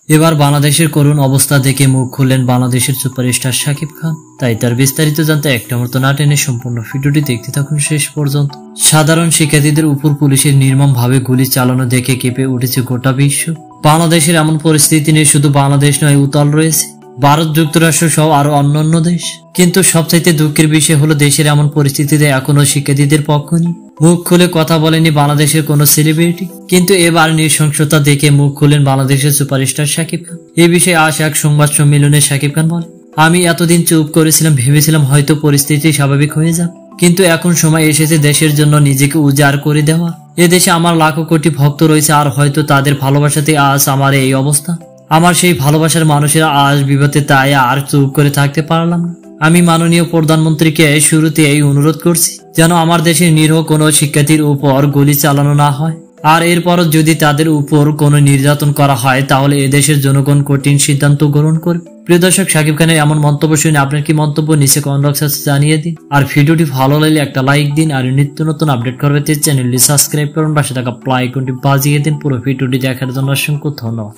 এবার বাংলাদেশের করুণ অবস্থা দেখে মুখ খুললেন বাংলাদেশের সুপারস্টার শাকিব খান। তাই তার বিস্তারিত জানতে একটা মতো না টেনে সম্পূর্ণ ভিডিওটি দেখতে থাকুন শেষ পর্যন্ত। সাধারণ শিক্ষার্থীদের উপর পুলিশের নির্মমভাবে গুলি চালানো দেখে কেঁপে উঠেছে গোটা বিশ্ব। বাংলাদেশের এমন পরিস্থিতি নিয়ে শুধু বাংলাদেশ নয়, উতাল রয়েছে ভারত, যুক্তরাষ্ট্র সহ আরো অন্যান্য দেশ। কিন্তু সবচাইতে দুঃখের বিষয় হলো দেশের এমন পরিস্থিতিতে এখনো শিক্ষার্থীদের পক্ষ নেই। মুখ খুলে কথা বলেনি বাংলাদেশের কোনো সেলিব্রিটি, কিন্তু এবার নৃশংসতা দেখে মুখ খুলেন বাংলাদেশের সুপারস্টার শাকিব খান। এই বিষয়ে আজ এক সংবাদ সম্মেলনে শাকিব খান বলেন, আমি এতদিন চুপ করেছিলাম, ভেবেছিলাম হয়তো পরিস্থিতি স্বাভাবিক হয়ে যাবে, কিন্তু এখন সময় এসেছে দেশের জন্য নিজেকে উজাড় করে দেওয়া। এদেশে আমার লাখো কোটি ভক্ত রয়েছে, আর হয়তো তাদের ভালোবাসাতে আজ আমার এই অবস্থা। আমার সেই ভালোবাসার মানুষেরা আজ বিপদে, তাই আর চুপ করে থাকতে পারলাম না। আমি মাননীয় প্রধানমন্ত্রীকে শুরুতে এই অনুরোধ করছি যেন আমার দেশের নিরীহ কোনো শিক্ষার্থীর উপর গুলি চালানো না হয়, আর এরপরও যদি তাদের উপর কোনো নির্যাতন করা হয় তাহলে এদেশের জনগণ কঠিন সিদ্ধান্ত গ্রহণ করবে। প্রিয় দর্শক, শাকিব খানের এমন মন্তব্য শুনে আপনার কি মন্তব্য নিচে কমেন্ট বক্সে জানিয়ে দিন। আর ভিডিওটি ভালো লাগলে একটা লাইক দিন, আর নিত্য নতুন আপডেট করবে চ্যানেলটি সাবস্ক্রাইব করুন, পাশে থাকা প্লে আইকনটি বাজিয়ে দিন। পুরো ভিডিওটি দেখার জন্য অসংখ্য ধন্যবাদ।